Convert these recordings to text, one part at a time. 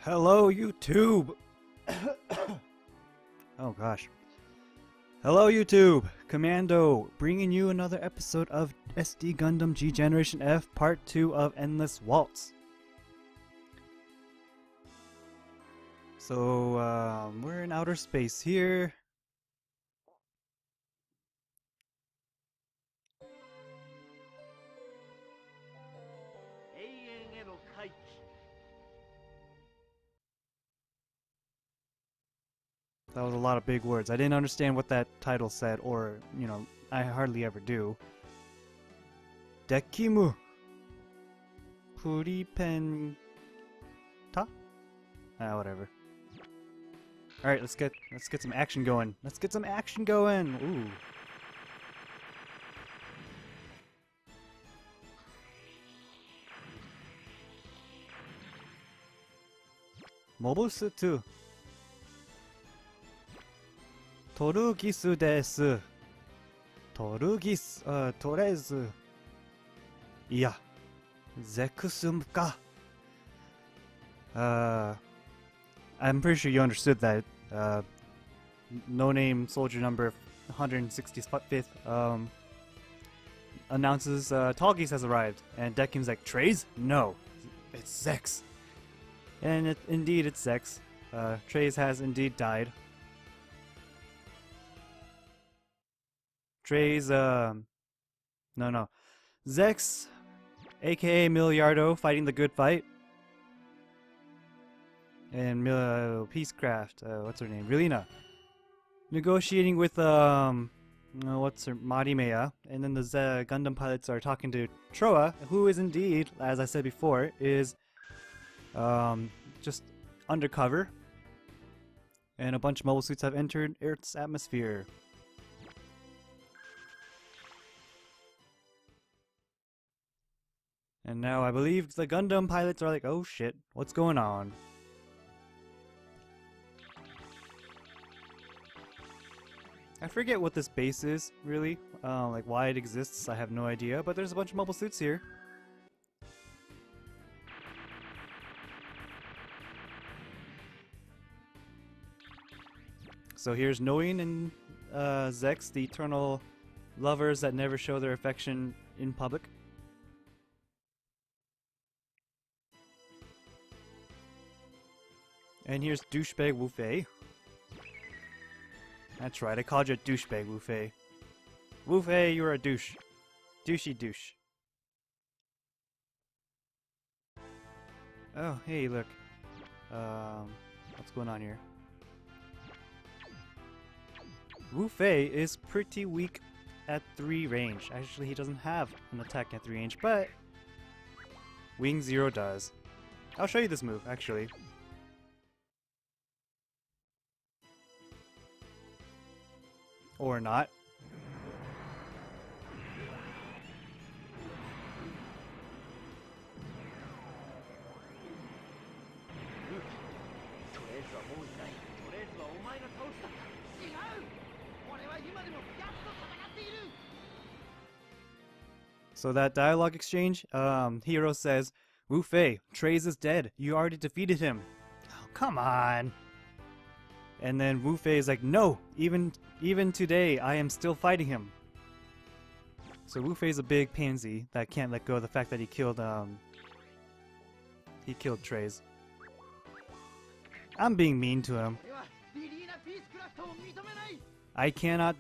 Hello, YouTube! Oh gosh. Hello, YouTube! Commando, bringing you another episode of SD Gundam G Generation F Part 2 of Endless Waltz. So, we're in outer space here. That was a lot of big words. I didn't understand what that title said, or, I hardly ever do. Dekimu Puripenta? Whatever. Alright, let's get some action going. Let's get some action going! Ooh. Mobile suit 2. Torugisu desu. Torugisu, torezu. Iya. Zekusum ka. I'm pretty sure you understood that. No name soldier number 165th, announces, Tallgeese has arrived. And Dekim's like, Trays? No. It's Zex. And indeed, it's Zex. Trays has indeed died. Trays, no. Zex, aka Miliardo, fighting the good fight. And Peacecraft, what's her name? Relina. Negotiating with, what's her, Marimea. And then the Gundam pilots are talking to Troa, who is indeed, as I said before, is, just undercover. And a bunch of mobile suits have entered Earth's atmosphere. And now I believe the Gundam pilots are like, oh shit, what's going on? I forget what this base is, really. Like why it exists, I have no idea, but there's a bunch of mobile suits here. So here's Noin and Zex, the eternal lovers that never show their affection in public. And here's douchebag Wu Fei. That's right, I called you a douchebag, Wu Fei. Wu Fei, you're a douche. Douchey douche. Oh, hey, look. What's going on here? Wu Fei is pretty weak at 3 range. Actually, he doesn't have an attack at 3 range, but Wing Zero does. I'll show you this move, actually. Or not. So that dialogue exchange, Hero says, Wu Fei, Trays is dead. You already defeated him. Oh, come on. And then Wu Fei is like, no, even today, I am still fighting him. So Wu Fei's a big pansy that can't let go of the fact that he killed Trays. I'm being mean to him. I cannot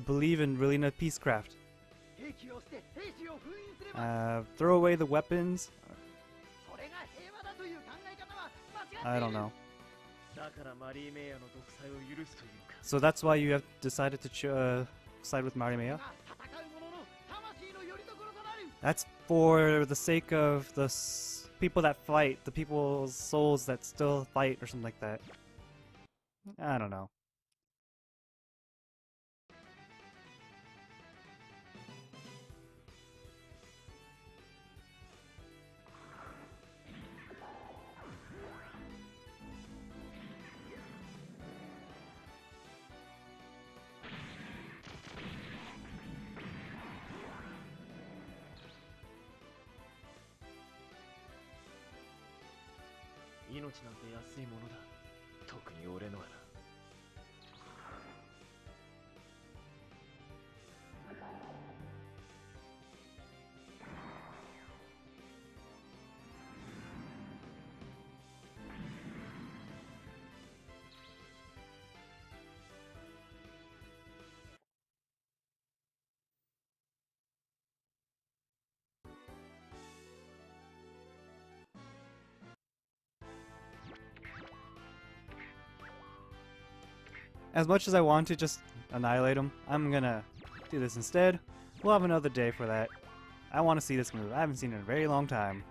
believe in Relina Peacecraft. Throw away the weapons. I don't know. So that's why you have decided to side with Marimea? That's for the sake of the people that fight, the people's souls that still fight, or something like that. I don't know. 命なんて安いものだ。特に俺のはな。As much as I want to just annihilate him, I'm gonna do this instead. We'll have another day for that. I want to see this move. I haven't seen it in a very long time.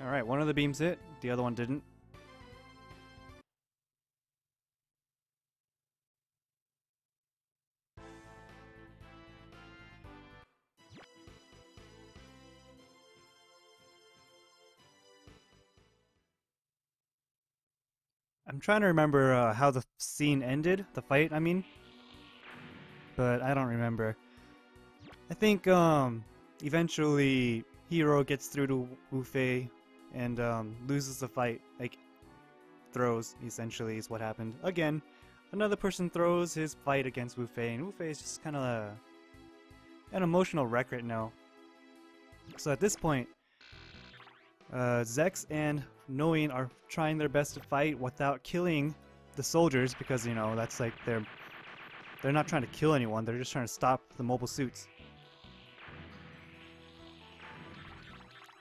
Alright, one of the beams hit, the other one didn't. I'm trying to remember how the scene ended, the fight, I mean. But I don't remember. I think eventually Hero gets through to Wu Fei and loses the fight. Like, throws, essentially, is what happened. Again, another person throws his fight against Wu Fei, and Wu Fei is just kind of an emotional wreck right now. So at this point, Zex and Noin are trying their best to fight without killing the soldiers, because, you know, that's like they're not trying to kill anyone, they're just trying to stop the mobile suits.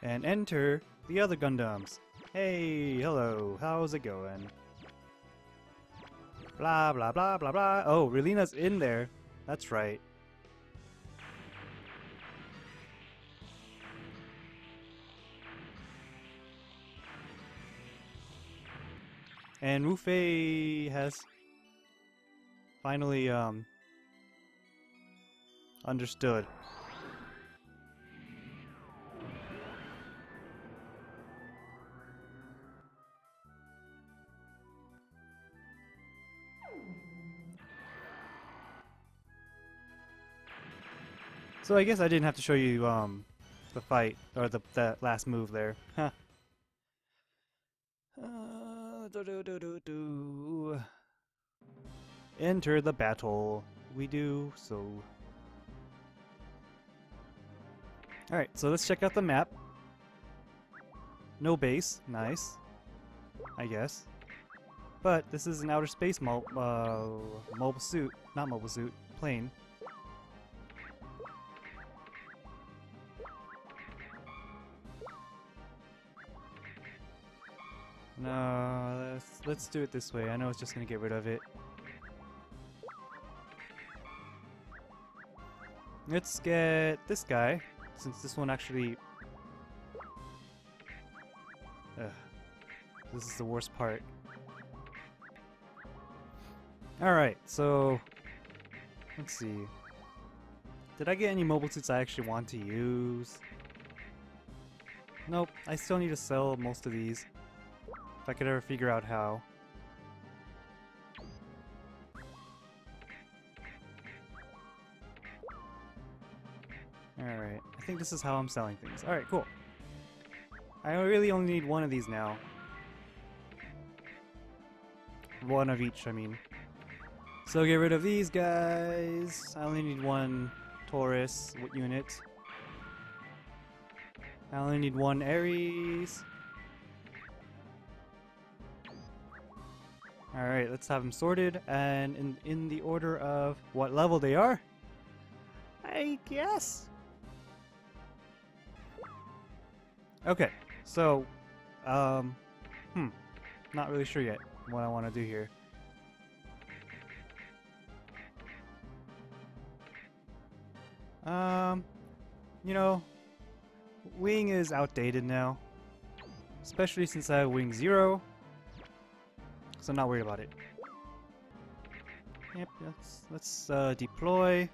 And enter the other Gundams. Hey, hello, how's it going? Blah, blah, blah, blah, blah. Oh, Relina's in there. That's right. And Wu Fei has finally, understood. So I guess I didn't have to show you, the fight, or that last move there. Huh. Enter the battle. We do so. Alright, so let's check out the map. No base. Nice. I guess. But this is an outer space mobile suit. Not mobile suit. Plane. No, let's do it this way. I know it's just gonna get rid of it. Let's get this guy, since this one actually... this is the worst part. Alright, so... let's see. Did I get any mobile suits I actually want to use? Nope, I still need to sell most of these. If I could ever figure out how. Alright, I think this is how I'm selling things. Alright, cool. I really only need one of these now. One of each, I mean. So get rid of these guys. I only need one Taurus unit. I only need one Ares. Alright, let's have them sorted, and in the order of what level they are, I guess. Okay, so, not really sure yet what I want to do here. You know, Wing is outdated now, especially since I have Wing 0. So I'm not worried about it. Yep, let's deploy.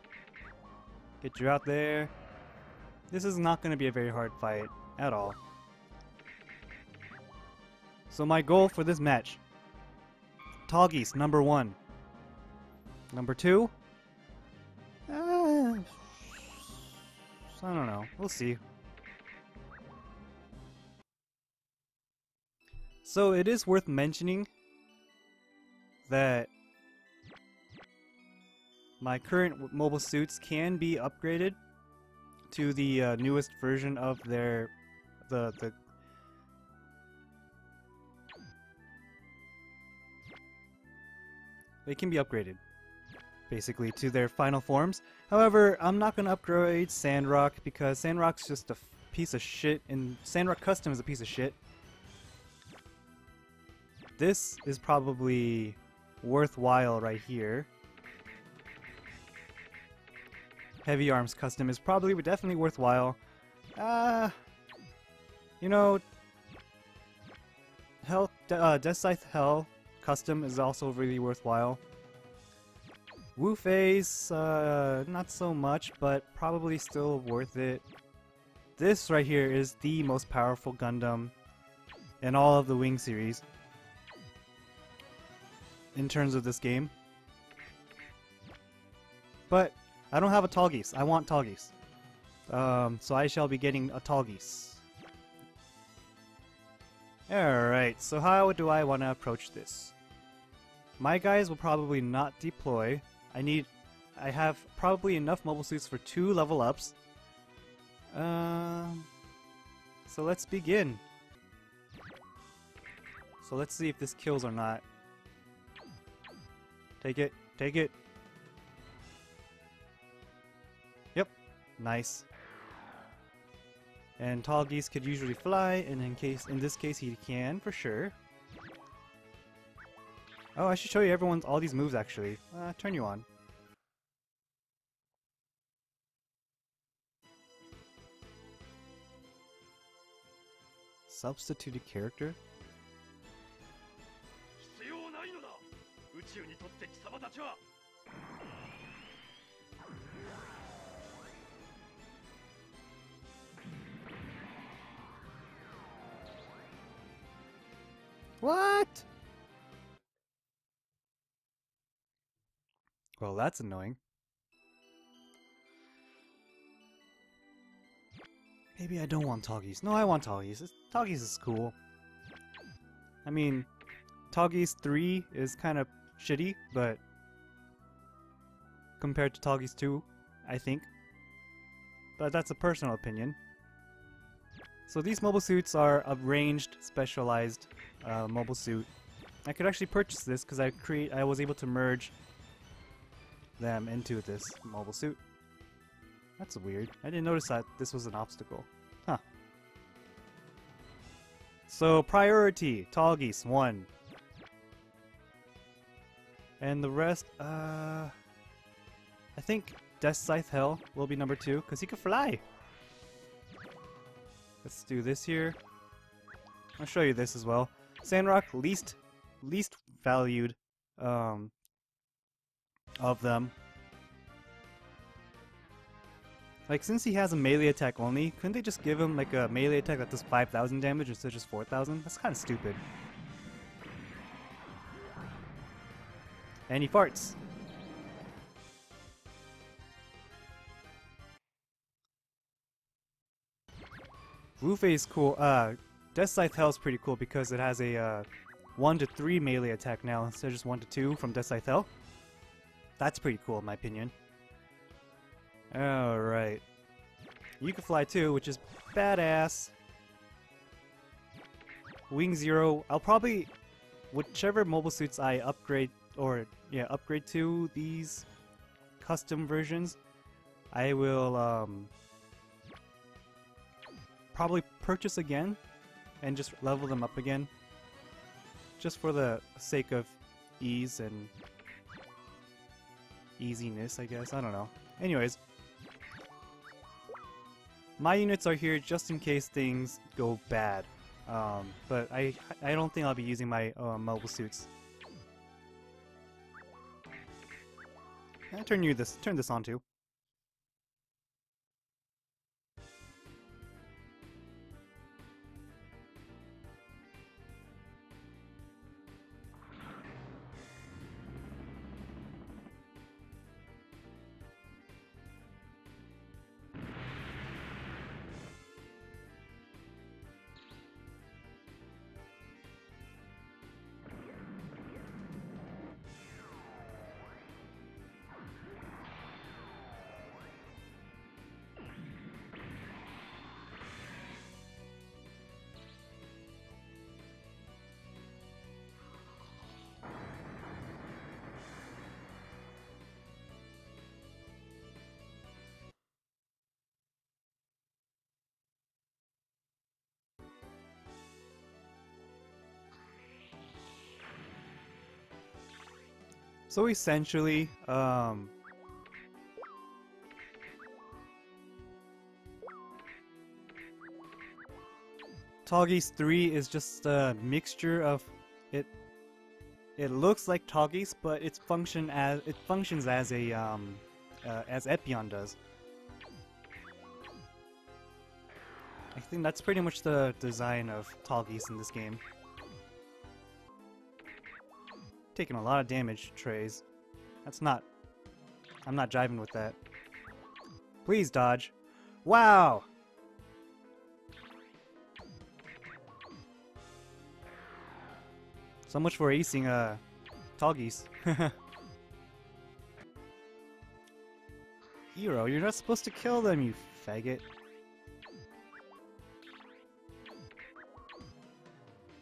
Get you out there. This is not going to be a very hard fight at all. So my goal for this match, Tallgeese, number 1. Number 2? I don't know. We'll see. So it is worth mentioning that my current mobile suits can be upgraded to the newest version of their they can be upgraded basically to their final forms. However, I'm not gonna upgrade Sandrock because Sandrock's just a piece of shit, and Sandrock Custom is a piece of shit. This is probably worthwhile right here. Heavy Arms Custom is probably definitely worthwhile. You know, Death Scythe Hell Custom is also really worthwhile. Wu Fei's not so much, but probably still worth it. This right here is the most powerful Gundam in all of the Wing series in terms of this game. But I don't have a Tallgeese. I want Tallgeese. So I shall be getting a Tallgeese. Alright, so how do I want to approach this? My guys will probably not deploy. I have probably enough mobile suits for 2 level ups. So let's begin. So let's see if this kills or not. Take it, take it. Yep, nice. And Tallgeese could usually fly, and in this case he can for sure. Oh, I should show you all these moves actually. Turn you on. Substituted character? What? Well, that's annoying. Maybe I don't want Tallgeese. No, I want Tallgeese. Tallgeese is cool. I mean, Tallgeese 3 is kind of shitty, but compared to Tallgeese 2, I think. But that's a personal opinion. So these mobile suits are a ranged, specialized mobile suit. I could actually purchase this because I was able to merge them into this mobile suit. That's weird. I didn't notice that this was an obstacle. Huh. So priority, Tallgeese 1. And the rest, I think Death Scythe Hell will be number 2 because he can fly. Let's do this here. I'll show you this as well. Sandrock, least valued of them. Like, since he has a melee attack only, couldn't they just give him like a melee attack that does 5,000 damage instead of just 4,000? That's kind of stupid. And he farts. Wu Fei is cool. Death Scythe Hell is pretty cool because it has a 1 to 3 melee attack now instead of just 1 to 2 from Death Scythe Hell. That's pretty cool in my opinion. Alright. You can fly too, which is badass. Wing Zero, I'll probably, whichever mobile suits I upgrade to these custom versions, I will probably purchase again and just level them up again, just for the sake of ease and easiness, I guess. I don't know. Anyways, my units are here just in case things go bad, but I don't think I'll be using my mobile suits. Turn this on too. So essentially, Toggeist 3 is just a mixture of it. It looks like Toggeist, but it functions as a as Epion does. I think that's pretty much the design of Toggeist in this game. Taking a lot of damage, Trays. That's not... I'm not jiving with that. Please dodge. Wow! So much for acing Toggeist. Hero, you're not supposed to kill them, you faggot.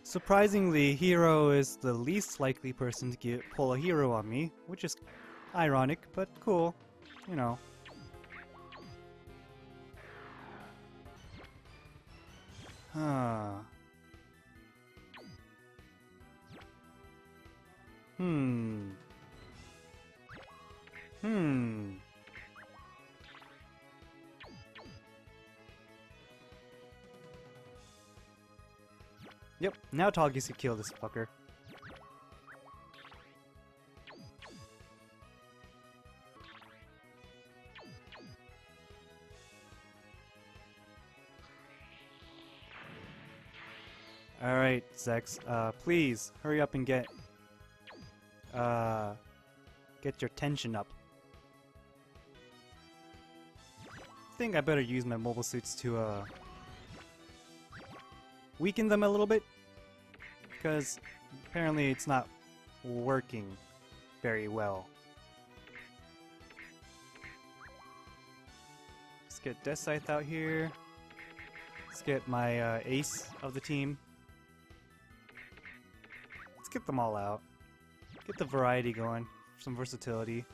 Surprisingly, Hero is the least likely person to pull a hero on me, which is ironic, but cool, you know. Huh. Yep, now Toggeist can kill this fucker. Alright, Zex, please, hurry up and get your tension up. I think I better use my mobile suits to, weaken them a little bit, because apparently it's not working very well. Let's get Death Scythe out here. Let's get my ace of the team. Let's get them all out. Get the variety going, some versatility.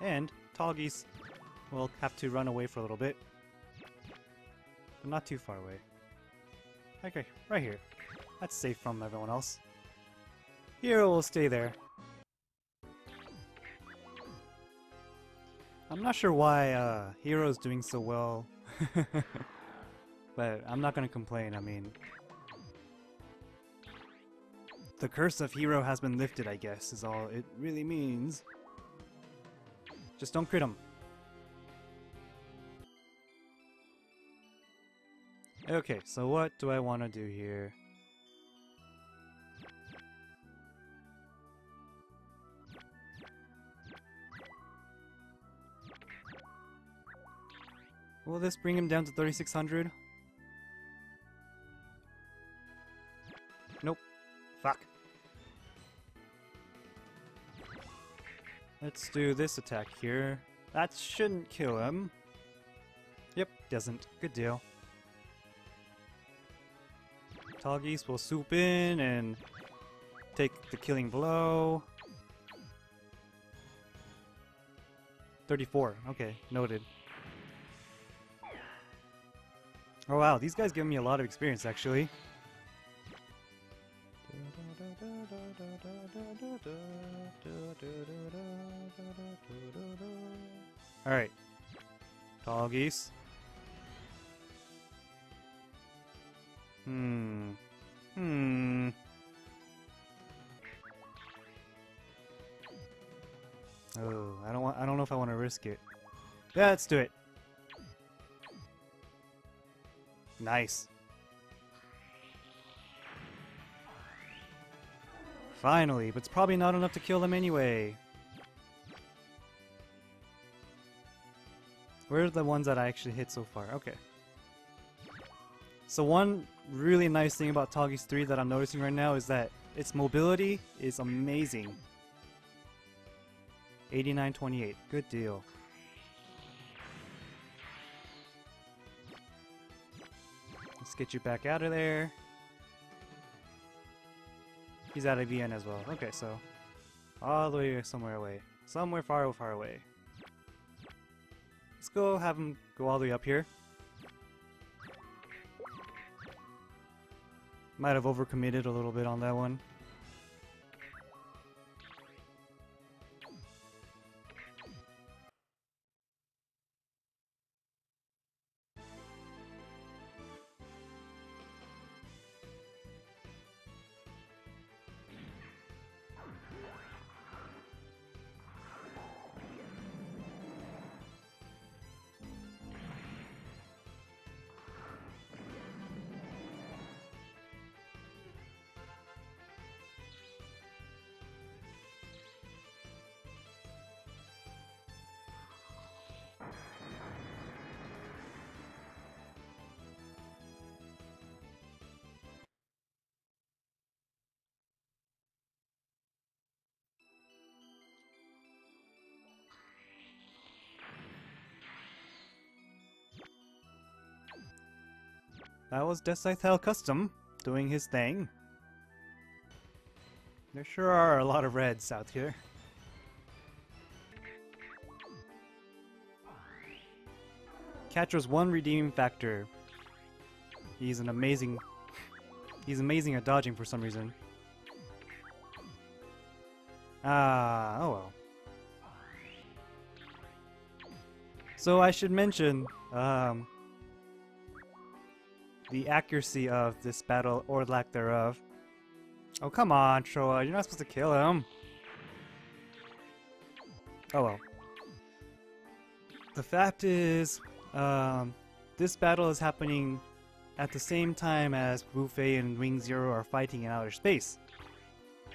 And Toggeist will have to run away for a little bit. But not too far away. Okay, right here. That's safe from everyone else. Hero will stay there. I'm not sure why Hero's doing so well. But I'm not gonna complain, I mean... The curse of Hero has been lifted, I guess, is all it really means. Just don't crit him. Okay, so what do I want to do here? Will this bring him down to 3600? Nope. Fuck. Let's do this attack here. That shouldn't kill him. Yep, doesn't. Good deal. Toggeist will swoop in and take the killing blow. 34. Okay, noted. Oh wow, these guys give me a lot of experience actually. Alright. Toggeist. Oh, I don't know if I want to risk it. Yeah, let's do it. Nice. Finally, but it's probably not enough to kill them anyway. Where are the ones that I actually hit so far? Okay. So one really nice thing about Toggeist 3 that I'm noticing right now is that its mobility is amazing. 8928. Good deal. Let's get you back out of there. He's out of VN as well. Okay, so all the way somewhere away. Somewhere far, far away. Let's go have him go all the way up here. Might have overcommitted a little bit on that one. That was Death Custom doing his thing. There sure are a lot of reds out here. Catro's one redeeming factor. He's amazing at dodging for some reason. Ah, oh well. So I should mention, the accuracy of this battle, or lack thereof. Oh, come on, Troa, you're not supposed to kill him. Oh well. The fact is, this battle is happening at the same time as Wu Fei and Wing Zero are fighting in outer space.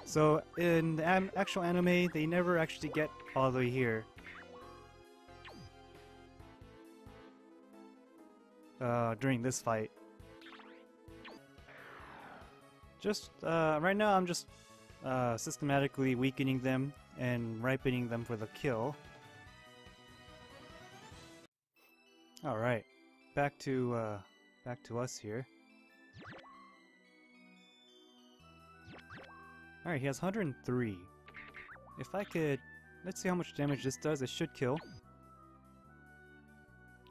So in the actual anime, they never actually get all the way here. During this fight. Just, right now I'm just systematically weakening them and ripening them for the kill. Alright, back to us here. Alright, he has 103. If I could, let's see how much damage this does. It should kill.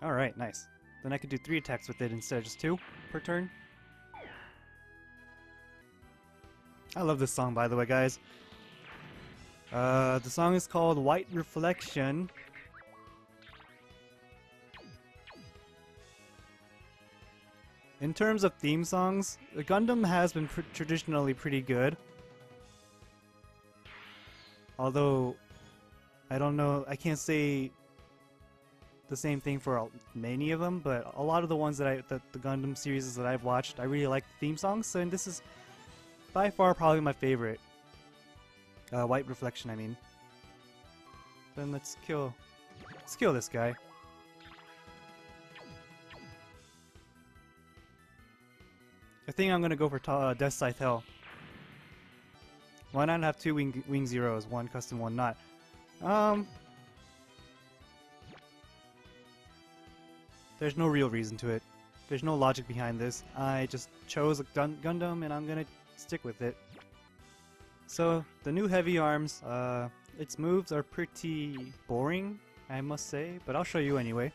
Alright, nice. Then I could do 3 attacks with it instead of just 2 per turn. I love this song, by the way, guys. The song is called White Reflection. In terms of theme songs, the Gundam has been traditionally pretty good. Although, I don't know, I can't say the same thing for many of them, but a lot of the ones that the Gundam series that I've watched, I really like the theme songs, and this is by far probably my favorite. White Reflection, I mean. Then let's kill this guy. I think I'm gonna go for Death Scythe Hell. Why not have 2 Wing Zeros, 1 custom, 1 not? There's no real reason to it. There's no logic behind this. I just chose a Gundam and I'm gonna stick with it. So, the new heavy arms, its moves are pretty boring, I must say, but I'll show you anyway.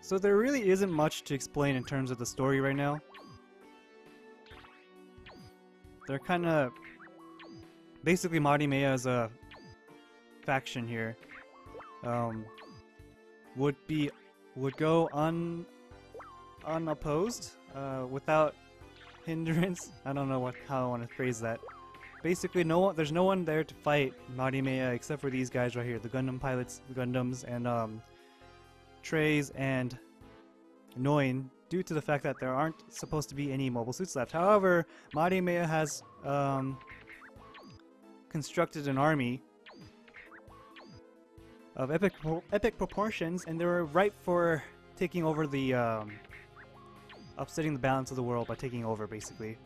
So there really isn't much to explain in terms of the story right now. They're kind of... Basically, Marimea is a faction here. Would go unopposed, without hindrance. I don't know how I want to phrase that. Basically, there's no one there to fight Marimea except for these guys right here, the Gundam pilots, the Gundams, and Trays and Noin, due to the fact that there aren't supposed to be any mobile suits left. However, Marimea has constructed an army of epic proportions, and they were ripe for taking over the upsetting the balance of the world by taking over, basically.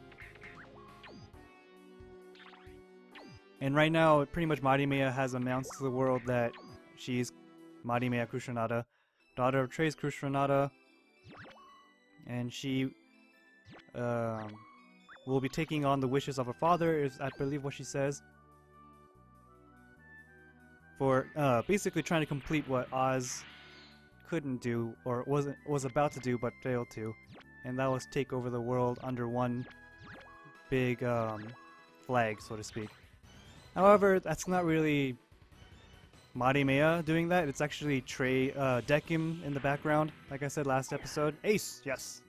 And right now, pretty much Marimeya has announced to the world that she's Marimeya Kushranada, daughter of Treize Kushranada, and she will be taking on the wishes of her father, is I believe what she says, for basically trying to complete what Oz couldn't do, or was about to do but failed to, and that was take over the world under one big flag, so to speak. However, that's not really Marimeya doing that. It's actually Dekim in the background, like I said last episode. Ace, yes.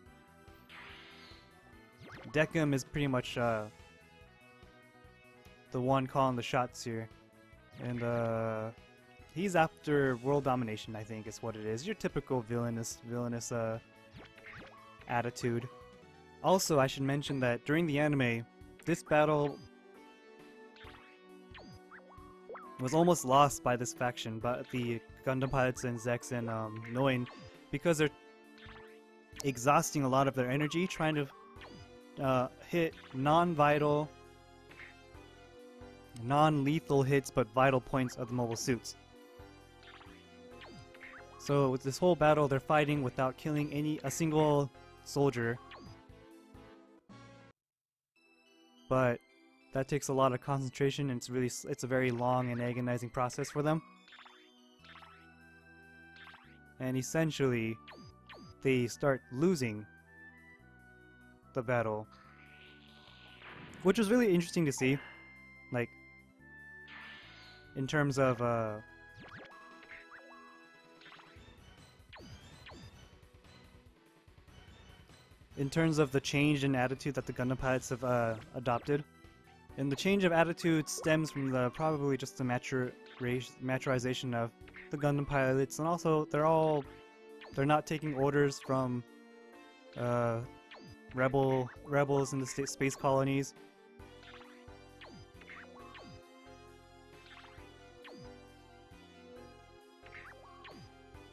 Dekim is pretty much the one calling the shots here, and he's after world domination, I think is what it is. Your typical villainous attitude. Also, I should mention that during the anime, this battle was almost lost by this faction, but the Gundam pilots and Zex and Noin, because they're exhausting a lot of their energy trying to hit non-vital, non-lethal hits but vital points of the mobile suits. So with this whole battle, they're fighting without killing a single soldier, but that takes a lot of concentration, and it's a very long and agonizing process for them. And essentially, they start losing the battle, which was really interesting to see, like in terms of the change in attitude that the Gundam pilots have adopted. And the change of attitude stems from probably just the maturization of the Gundam pilots, and also they're not taking orders from rebels in the space colonies.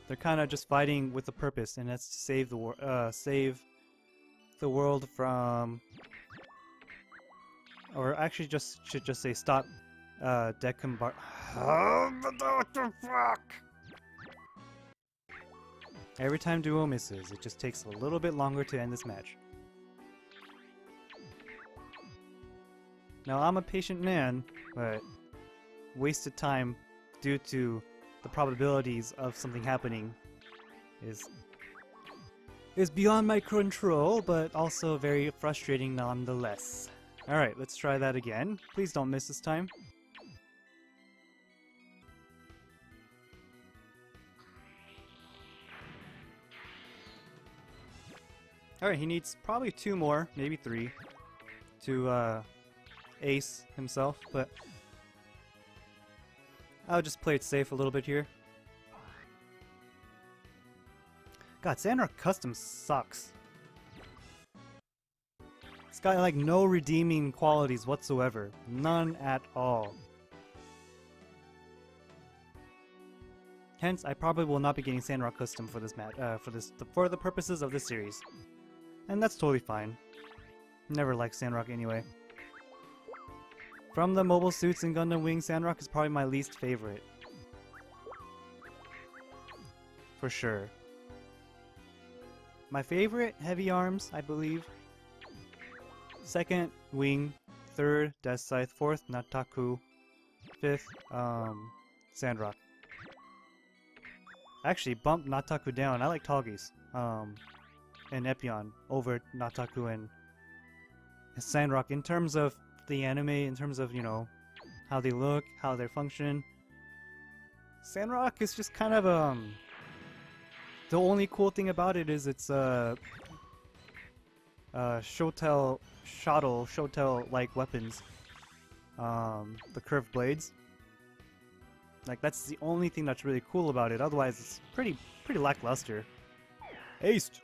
They're kind of just fighting with a purpose, and that's to save the world from, or actually should just say stop Dekim What the fuck? Every time Duo misses, it just takes a little bit longer to end this match. Now, I'm a patient man, but wasted time due to the probabilities of something happening is beyond my control, but also very frustrating nonetheless. Alright, let's try that again. Please don't miss this time. Alright, he needs probably 2 more, maybe 3, to ace himself, but I'll just play it safe a little bit here. God, Sandrock Custom sucks. It's got like no redeeming qualities whatsoever. None at all. Hence, I probably will not be getting Sandrock Custom for this match, for the purposes of this series. And that's totally fine. Never liked Sandrock anyway. From the mobile suits in Gundam Wing, Sandrock is probably my least favorite. For sure. My favorite, Heavy Arms, I believe. Second, Wing. Third, Death Scythe. Fourth, Nataku. Fifth, Sandrock. Actually, bump Nataku down. I like Toggies. And Epion over Nataku and Sandrock in terms of the anime, in terms of, you know, how they look, how they function. Sandrock is just kind of the only cool thing about it is it's Shotel like weapons. The curved blades. Like, that's the only thing that's really cool about it. Otherwise, it's pretty lackluster. Aced!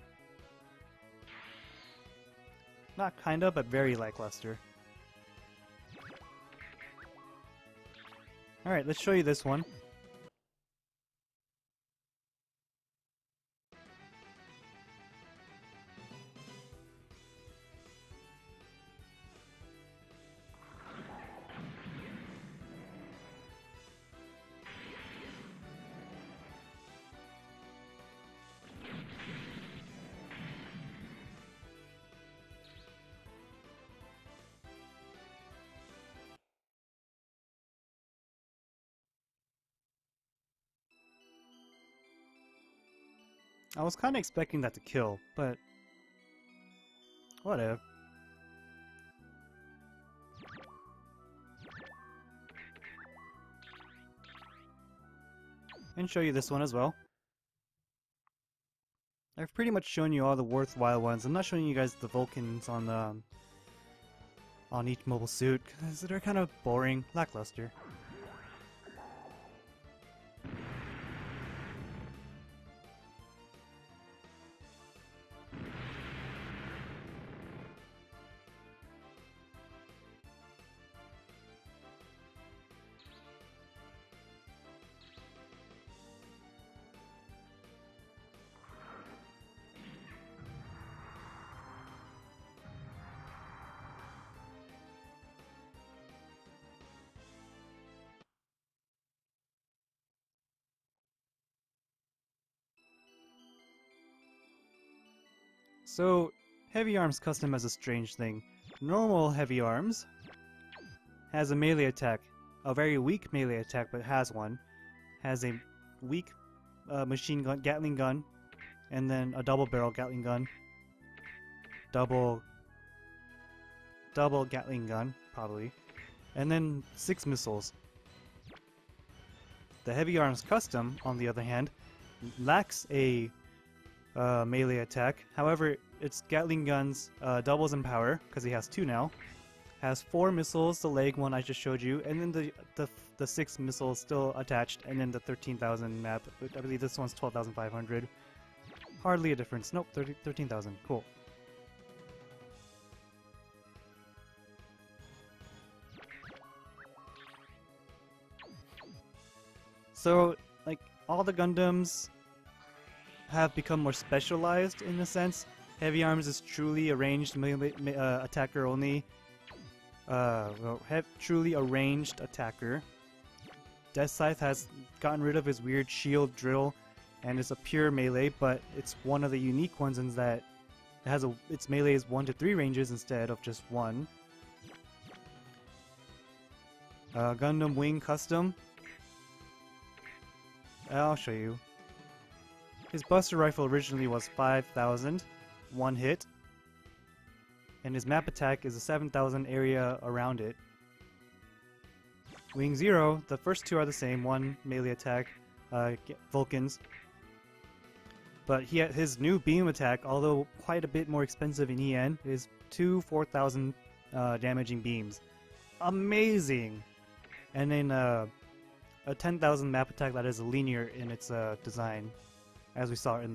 Not kinda, but very lackluster. Alright, let's show you this one. I was kind of expecting that to kill, but whatever. And show you this one as well. I've pretty much shown you all the worthwhile ones. I'm not showing you guys the Vulcans on each mobile suit because they're kind of boring, lackluster. So, Heavy Arms Custom has a strange thing. Normal Heavy Arms has a melee attack. A very weak melee attack, but has one. Has a weak machine gun, Gatling gun, and then a double barrel Gatling gun. Double Gatling gun, probably. And then 6 missiles. The Heavy Arms Custom, on the other hand, lacks a melee attack. However, its Gatling guns doubles in power because he has 2 now. Has 4 missiles, the leg one I just showed you, and then the 6 missiles still attached, and then the 13,000 map. I believe this one's 12,500. Hardly a difference. Nope, 13,000. Cool. So, like, all the Gundams have become more specialized in a sense. Heavy Arms is truly a ranged attacker only. Truly a ranged attacker. Death Scythe has gotten rid of his weird shield drill and is a pure melee, but it's one of the unique ones in that it has its melee is 1 to 3 ranges instead of just 1. Gundam Wing Custom. I'll show you. His Buster Rifle originally was 5,000, 1 hit, and his map attack is a 7,000 area around it. Wing Zero, the first 2 are the same, 1 melee attack, Vulcans. But his new beam attack, although quite a bit more expensive in EN, is 2 4,000 damaging beams. Amazing! And then a 10,000 map attack that is linear in its design, as we saw at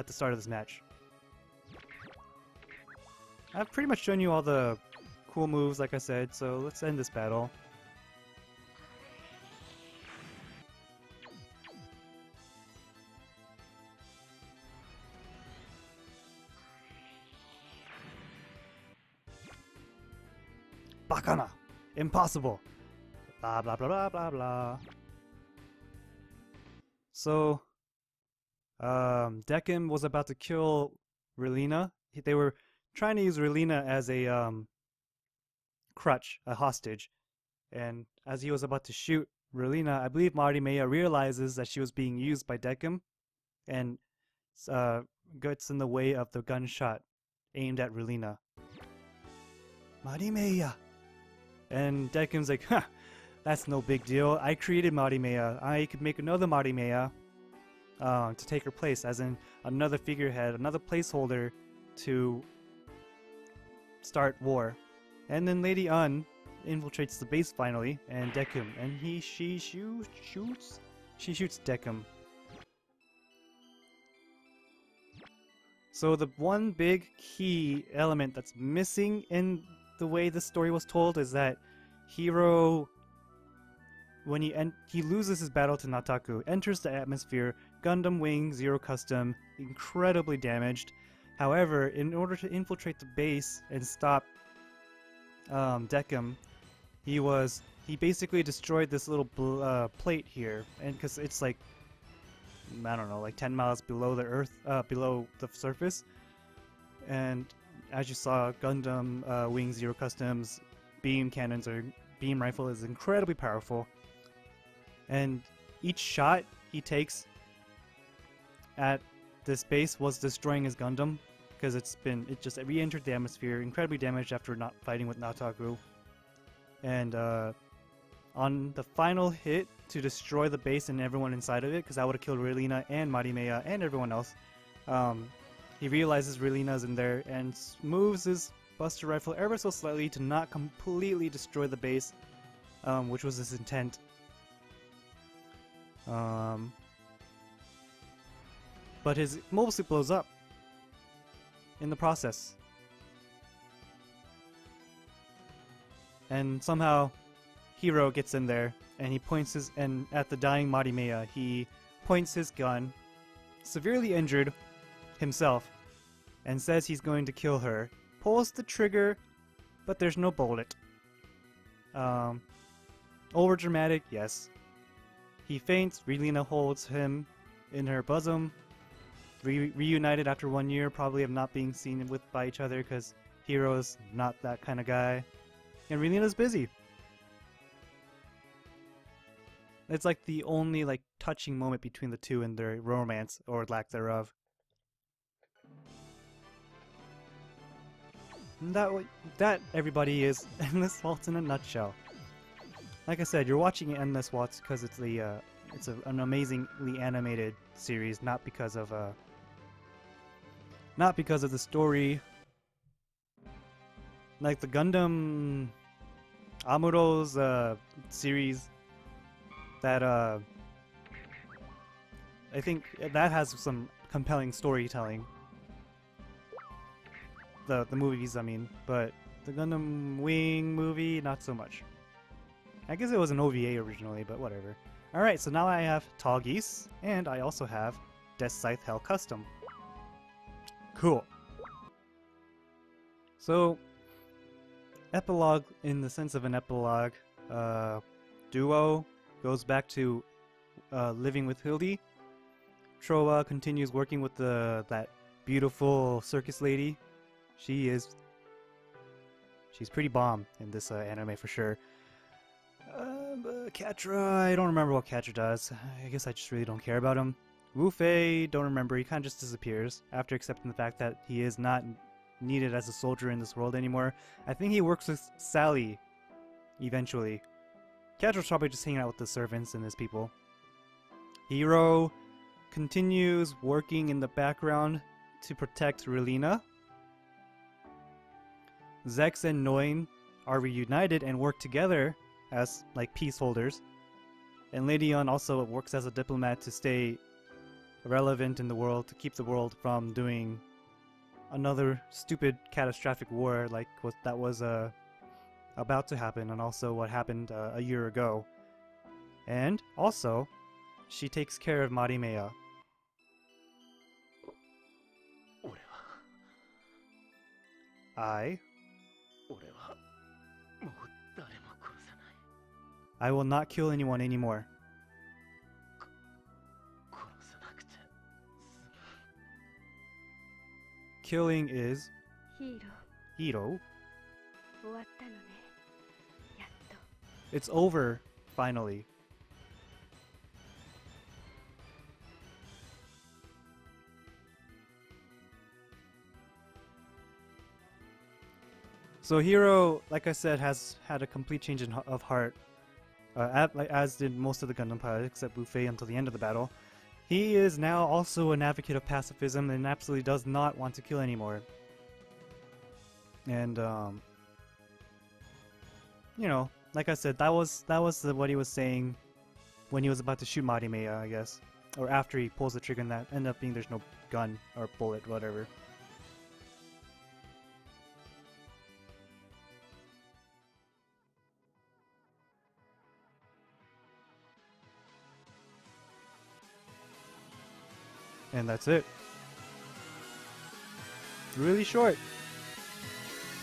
the start of this match. I've pretty much shown you all the cool moves, like I said, so let's end this battle. Bakana! Impossible! Blah blah blah blah blah blah. So, Dekim was about to kill Relina. They were trying to use Relina as a crutch, a hostage. And as he was about to shoot Relina, I believe Marimeya realizes that she was being used by Dekim and gets in the way of the gunshot aimed at Relina. Marimeya! And Dekim's like, huh, that's no big deal. I created Marimeya. I could make another Marimeya to take her place, as in another figurehead, another placeholder to start war. And then Lady Un infiltrates the base finally, and Dekim, and she shoots Dekim. So the one big key element that's missing in the way the story was told is that Hiro, when he loses his battle to Nataku, enters the atmosphere, Gundam Wing Zero Custom, incredibly damaged. However, in order to infiltrate the base and stop Decim, he basically destroyed this little plate here, and because it's like, I don't know, like 10 miles below the Earth, below the surface. And as you saw, Gundam Wing Zero Customs beam cannons or beam rifle is incredibly powerful. And each shot he takes at this base was destroying his Gundam, because it just re-entered the atmosphere, incredibly damaged after not fighting with Nataku. And on the final hit to destroy the base and everyone inside of it, because that would have killed Relina and Marimeya and everyone else, he realizes Relina's in there and moves his Buster Rifle ever so slightly to not completely destroy the base, which was his intent. But his mobile suit blows up in the process. And somehow Hiro gets in there and he points at the dying Marimeya, he points his gun, severely injured himself, and says he's going to kill her. Pulls the trigger, but there's no bullet. Over dramatic, yes. He faints, Relina holds him in her bosom, reunited after 1 year, probably of not being seen by each other because Hiro's not that kind of guy. And Relina's busy. It's like the only touching moment between the two in their romance, or lack thereof. And that everybody is Endless Waltz in a nutshell. Like I said, you're watching Endless Waltz because it's an amazingly animated series, not because of the story. Like the Gundam Amuro's series, that I think that has some compelling storytelling. The movies, I mean, but the Gundam Wing movie, not so much. I guess it was an OVA originally, but whatever. Alright, so now I have Tall Geese, and I also have Death Scythe Hell Custom. Cool. So, epilogue, in the sense of an epilogue, Duo goes back to living with Hildy. Trowa continues working with that beautiful circus lady. She's pretty bomb in this anime for sure. But Catra, I don't remember what Catra does. I guess I just really don't care about him. Wu Fei, don't remember. He kind of just disappears after accepting the fact that he is not needed as a soldier in this world anymore. I think he works with Sally eventually. Catra's probably just hanging out with the servants and his people. Hiro continues working in the background to protect Relina. Zex and Noin are reunited and work together as peace holders. And Ledion also works as a diplomat to stay relevant in the world, to keep the world from doing another stupid catastrophic war like that was about to happen, and also what happened a year ago. And also, she takes care of Marimeya. I will not kill anyone anymore. Killing is Hiro. It's over, finally. So Hiro, like I said, has had a complete change of heart, as did most of the Gundam pilots, except Wu Fei until the end of the battle. He is now also an advocate of pacifism and absolutely does not want to kill anymore. And you know, like I said, that was what he was saying when he was about to shoot Marimeya, I guess, or after he pulls the trigger, and that ended up being there's no gun or bullet, whatever. And that's it. Really short.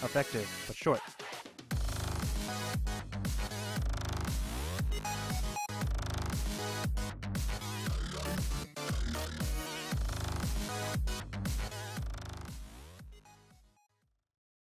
Effective, but short.